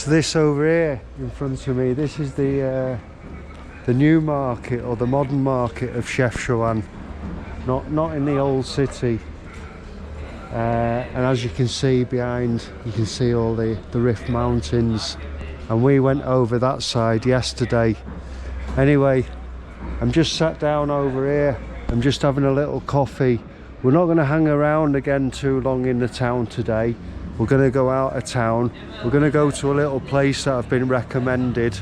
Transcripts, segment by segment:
So this over here in front of me, this is the new market, or the modern market of Chefchaouen, not in the old city. And as you can see behind, you can see all the Rift Mountains, and we went over that side yesterday. Anyway, I'm just sat down over here, I'm just having a little coffee. We're not going to hang around again too long in the town today. We're going to go out of town. We're going to go to a little place that I've been recommended.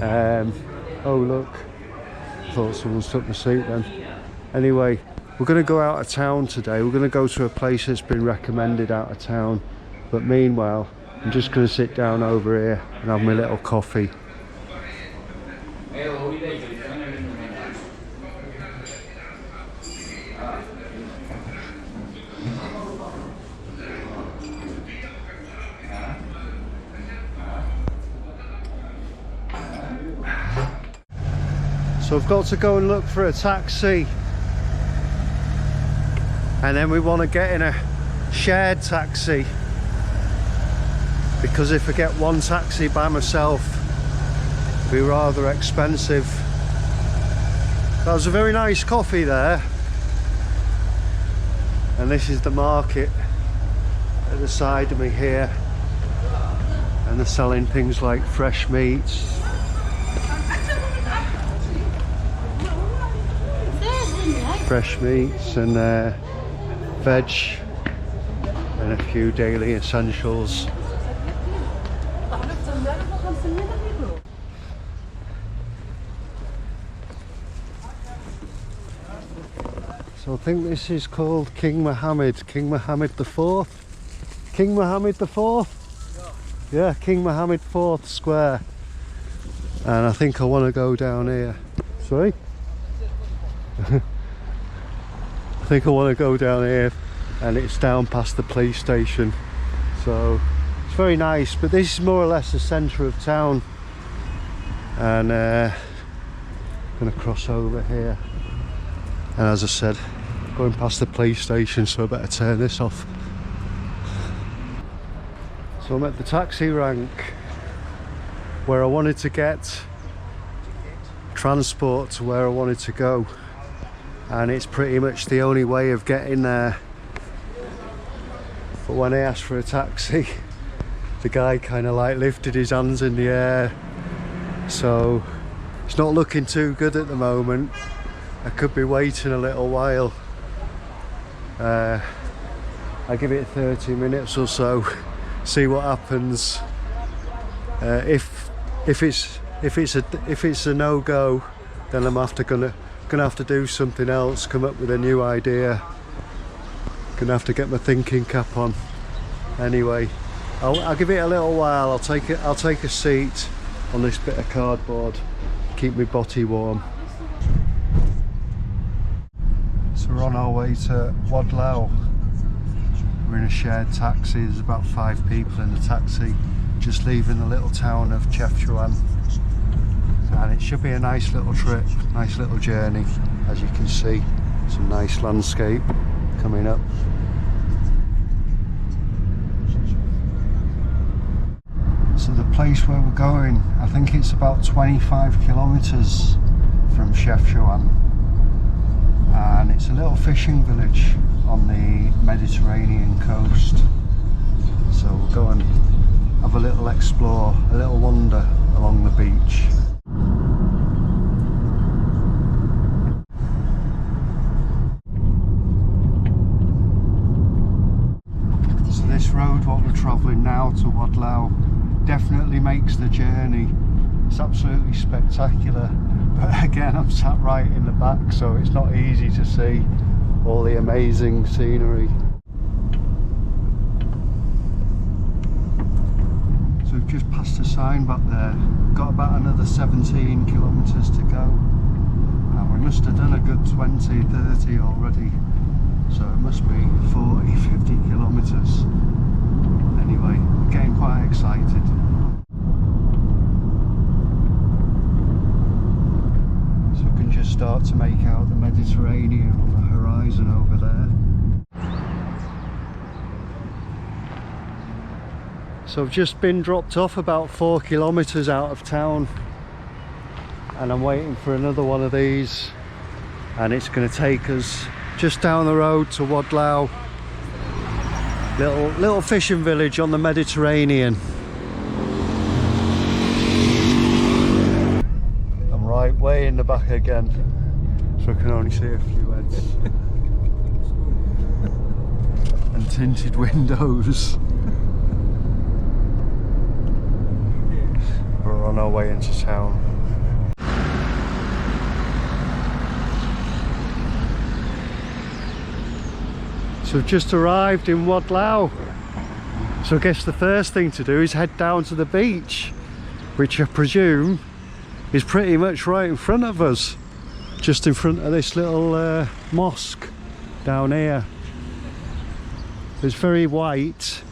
Oh look, I thought someone took my seat then. Anyway, we're going to go out of town today. We're going to go to a place that's been recommended out of town. But meanwhile, I'm just going to sit down over here and have my little coffee. So I've got to go and look for a taxi, and then we want to get in a shared taxi, because if I get one taxi by myself, it'll be rather expensive. That was a very nice coffee there, and this is the market at the side of me here, and they're selling things like fresh meats. Fresh meats and veg and a few daily essentials. So I think this is called King Mohammed IV. King Mohammed IV? Yeah, King Mohammed IV Square. And I think I want to go down here. Sorry? I think I want to go down here, and it's down past the police station, so it's very nice. But this is more or less the centre of town, and I'm going to cross over here, and as I said, going past the police station, so I better turn this off. So I'm at the taxi rank where I wanted to get transport to where I wanted to go, and it's pretty much the only way of getting there. But when I asked for a taxi, the guy kind of like lifted his hands in the air, so it's not looking too good at the moment. I could be waiting a little while. I give it 30 minutes or so, see what happens. If it's a no-go, then I'm gonna have to do something else, come up with a new idea. Gonna have to get my thinking cap on. Anyway, I'll give it a little while. I'll take a seat on this bit of cardboard, keep my body warm. So we're on our way to Wadlow. We're in a shared taxi. There's about 5 people in the taxi, just leaving the little town of Chefchaouen. And it should be a nice little trip, nice little journey. As you can see, some nice landscape coming up. So the place where we're going, I think it's about 25 kilometres from Chefchaouen, and it's a little fishing village on the Mediterranean coast. So we'll go and have a little explore, a little wander along the beach. This road, what we're travelling now to Wadlow, definitely makes the journey. It's absolutely spectacular, but again I'm sat right in the back, so it's not easy to see all the amazing scenery. So we've just passed a sign back there, got about another 17 kilometres to go, and we must have done a good 20-30 already. So it must be 40-50 kilometres. Anyway, I'm getting quite excited. So we can just start to make out the Mediterranean on the horizon over there. So I've just been dropped off about 4 kilometers out of town, and I'm waiting for another one of these, and it's going to take us just down the road to Wadlow, little fishing village on the Mediterranean. I'm right way in the back again, so I can only see a few heads and tinted windows. We're on our way into town. So we've just arrived in Wadlow. So I guess the first thing to do is head down to the beach, which I presume is pretty much right in front of us, just in front of this little mosque down here. It's very white.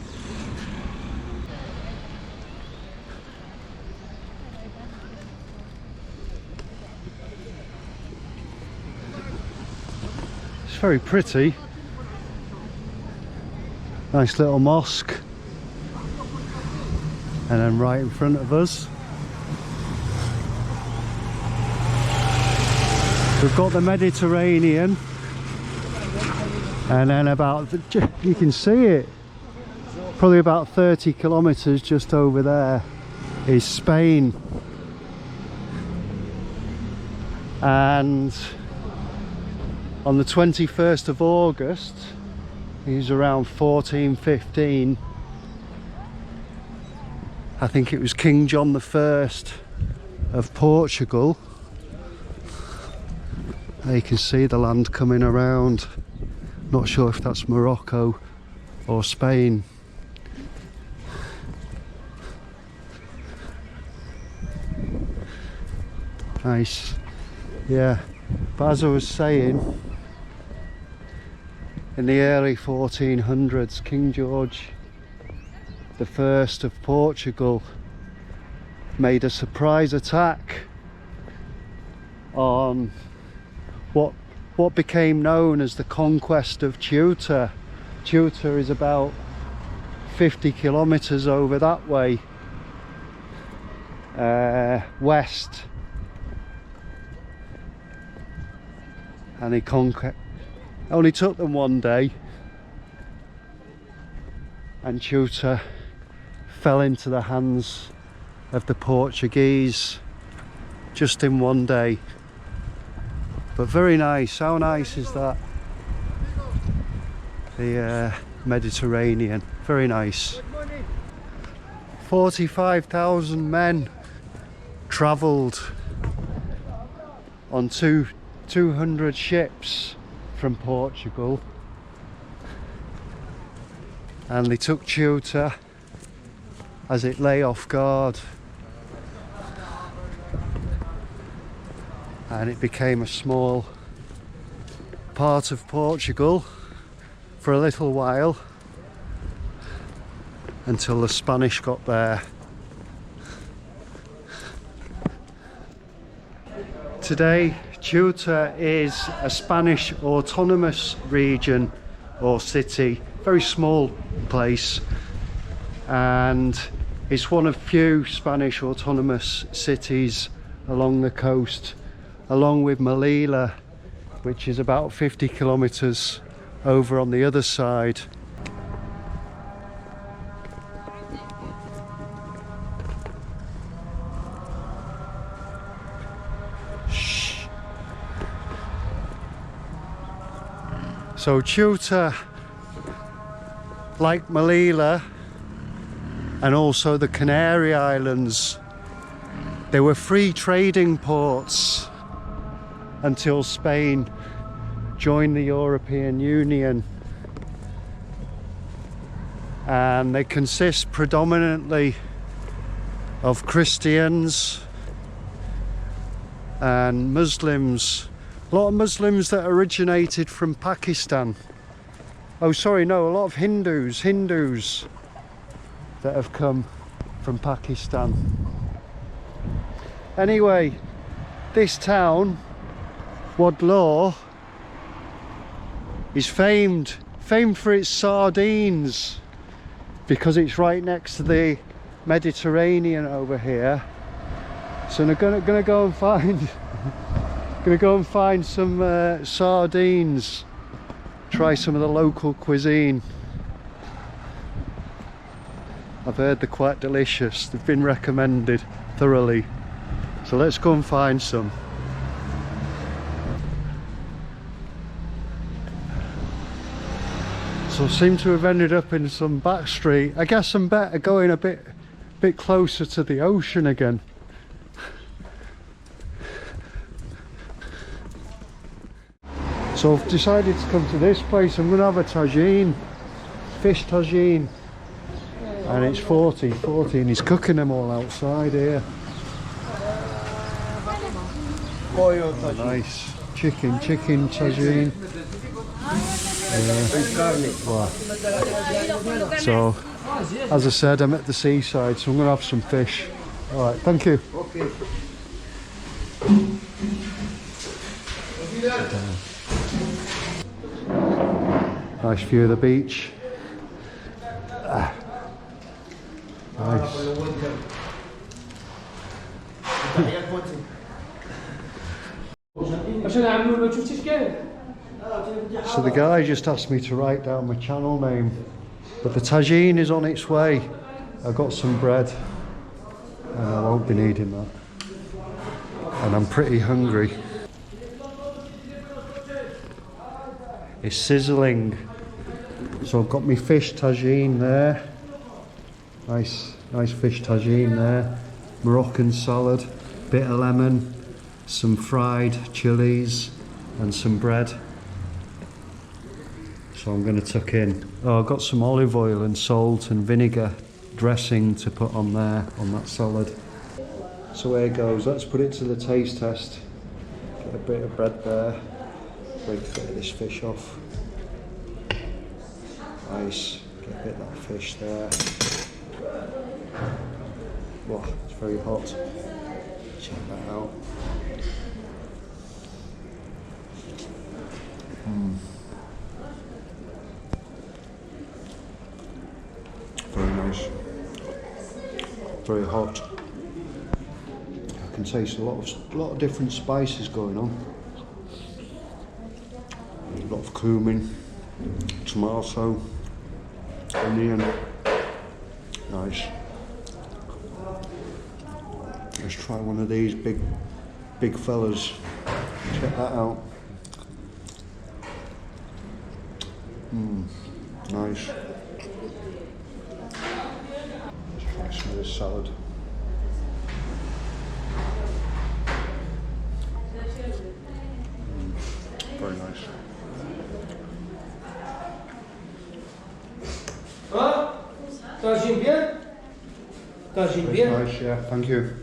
It's very pretty. Nice little mosque. And then right in front of us, we've got the Mediterranean. And then about, you can see it, probably about 30 kilometers just over there is Spain. And on the 21st of August, he's around 1415, I think it was King John I of Portugal. There you can see the land coming around. Not sure if that's Morocco or Spain. Nice. Yeah, but as I was saying, in the early 1400s, King George I of Portugal made a surprise attack on what became known as the conquest of Ceuta. Ceuta is about 50 kilometers over that way, west, and he only took them one day, and Ceuta fell into the hands of the Portuguese just in one day. But very nice. How nice is that? The Mediterranean, very nice. 45,000 men travelled on 200 ships from Portugal, and they took Ceuta as it lay off guard, and it became a small part of Portugal for a little while until the Spanish got there. Today, Ceuta is a Spanish autonomous region or city, very small place, and it's one of few Spanish autonomous cities along the coast, along with Melilla, which is about 50 kilometers over on the other side. So Ceuta, like Melilla and also the Canary Islands, they were free trading ports until Spain joined the European Union, and they consist predominantly of Christians and Muslims. A lot of Muslims that originated from Pakistan. Oh, sorry, no, a lot of Hindus that have come from Pakistan. Anyway, this town, Wadlow, is famed for its sardines. because it's right next to the Mediterranean over here. So I'm gonna go and find some sardines. Try some of the local cuisine. I've heard they're quite delicious. They've been recommended thoroughly. So let's go and find some. So I seem to have ended up in some back street. I guess I'm better going a bit closer to the ocean again. So I've decided to come to this place. I'm going to have a tagine, fish tagine, and it's 40 and he's cooking them all outside here. Oh, nice. Chicken tagine. Wow. So, as I said, I'm at the seaside, so I'm going to have some fish. Alright, thank you. Okay. Nice view of the beach. Nice. So the guy just asked me to write down my channel name, but the tagine is on its way. I've got some bread and I won't be needing that, and I'm pretty hungry. It's sizzling. So I've got my fish tagine there. Nice fish tagine there. Moroccan salad, bit of lemon, some fried chilies and some bread. So I'm going to tuck in. Oh, I've got some olive oil and salt and vinegar dressing to put on there, on that salad. So here goes. Let's put it to the taste test. Get a bit of bread there. Break a bit of this fish off. Nice. Get a bit of that fish there. Wow, it's very hot. Check that out. Very nice. Very hot. I can taste a lot of different spices going on. A lot of cumin, tomato, onion. Nice. Let's try one of these big fellas. Check that out. Nice. Let's try some of this salad. Very nice. Tagine bien? Tagine bien? Nice, yeah, thank you.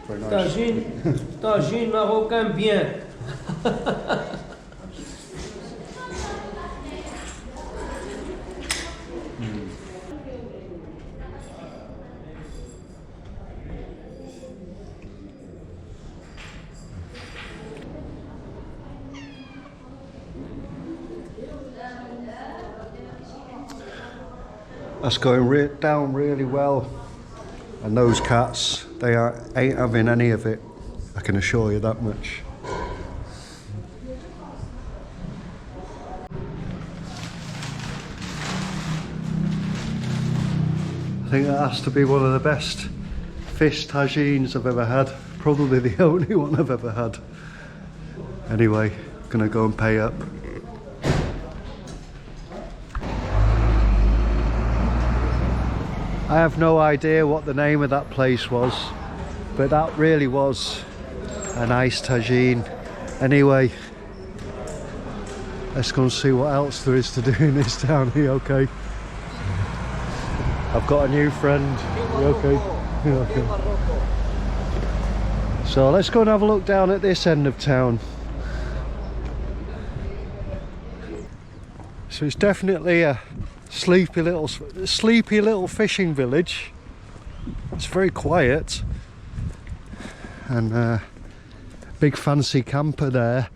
Very nice. Tagine Moroccan bien. That's going down really well, and those cats, they ain't having any of it, I can assure you that much. I think that has to be one of the best fish tagines I've ever had, probably the only one I've ever had. Anyway, gonna go and pay up. I have no idea what the name of that place was, but that really was a nice tagine. Anyway, let's go and see what else there is to do in this town here, okay? I've got a new friend, you okay? Okay. So let's go and have a look down at this end of town. So it's definitely a sleepy little fishing village. It's very quiet, and big fancy camper there.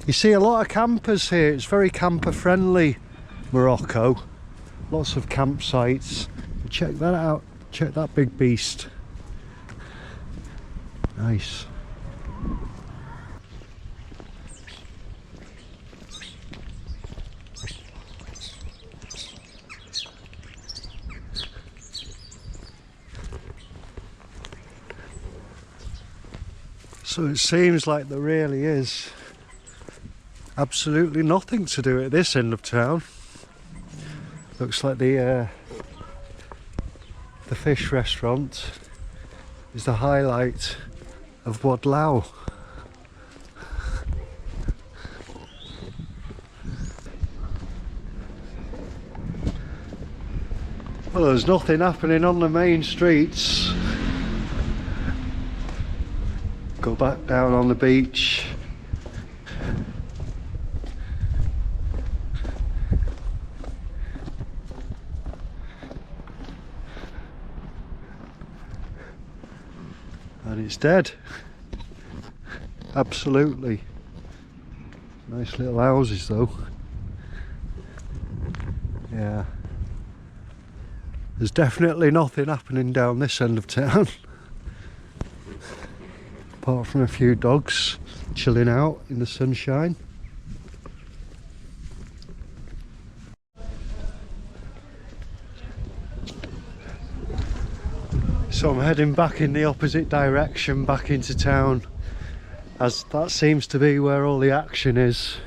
You see a lot of campers here. It's very camper friendly, Morocco. Lots of campsites. Check that out. Check that big beast. Nice. So it seems like there really is absolutely nothing to do at this end of town. Looks like the fish restaurant is the highlight of Wadlow. Well, there's nothing happening on the main streets. Go back down on the beach. And it's dead. Absolutely. Nice little houses though. Yeah. There's definitely nothing happening down this end of town. Apart from a few dogs chilling out in the sunshine. So I'm heading back in the opposite direction, back into town, as that seems to be where all the action is.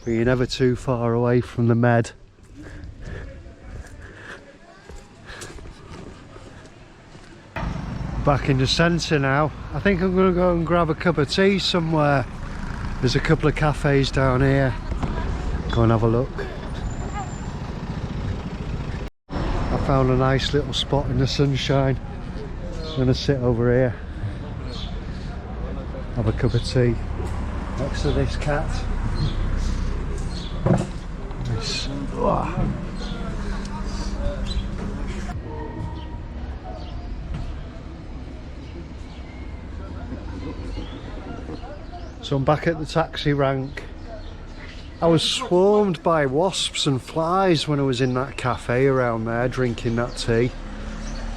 But you're never too far away from the Med. Back in the centre now. I think I'm going to go and grab a cup of tea somewhere. There's a couple of cafes down here. Go and have a look. I found a nice little spot in the sunshine. I'm going to sit over here, have a cup of tea next to this cat. Nice. So I'm back at the taxi rank. I was swarmed by wasps and flies when I was in that cafe around there drinking that tea.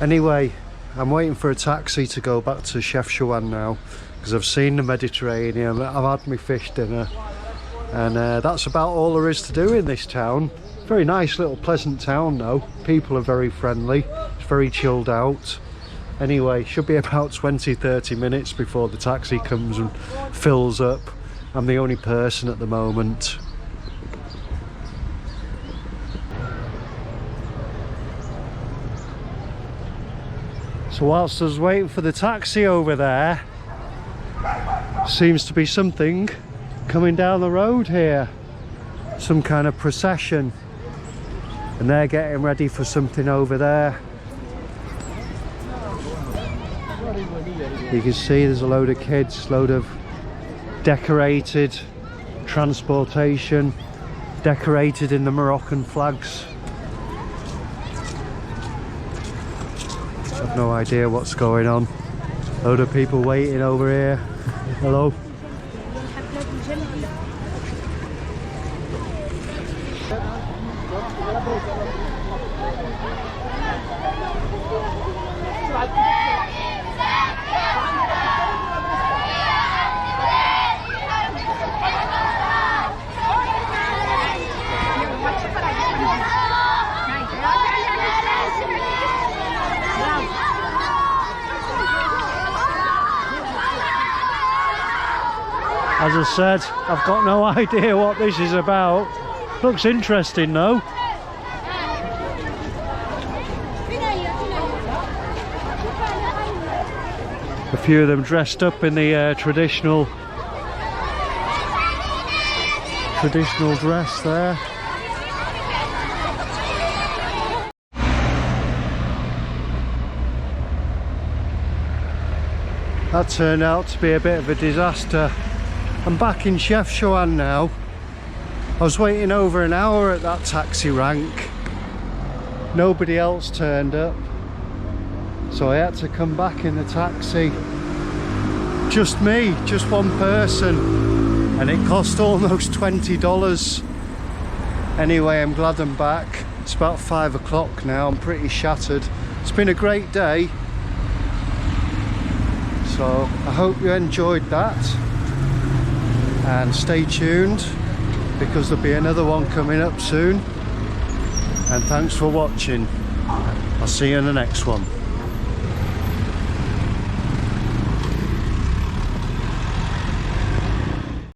Anyway, I'm waiting for a taxi to go back to Chefchaouen now, because I've seen the Mediterranean, I've had my fish dinner, and that's about all there is to do in this town. Very nice little pleasant town though. People are very friendly, it's very chilled out. Anyway, should be about 20-30 minutes before the taxi comes and fills up. I'm the only person at the moment. So whilst I was waiting for the taxi over there, seems to be something coming down the road here. Some kind of procession. And they're getting ready for something over there. You can see there's a load of kids, load of decorated transportation, decorated in the Moroccan flags. I've no idea what's going on. Load of people waiting over here. Hello. As I said, I've got no idea what this is about. Looks interesting though. A few of them dressed up in the traditional dress there. That turned out to be a bit of a disaster. I'm back in Chefchaouen now. I was waiting over an hour at that taxi rank. Nobody else turned up. So I had to come back in the taxi. Just me, just one person. And it cost almost $20. Anyway, I'm glad I'm back. It's about 5 o'clock now. I'm pretty shattered. It's been a great day. So I hope you enjoyed that. And stay tuned, because there'll be another one coming up soon. And thanks for watching. I'll see you in the next one.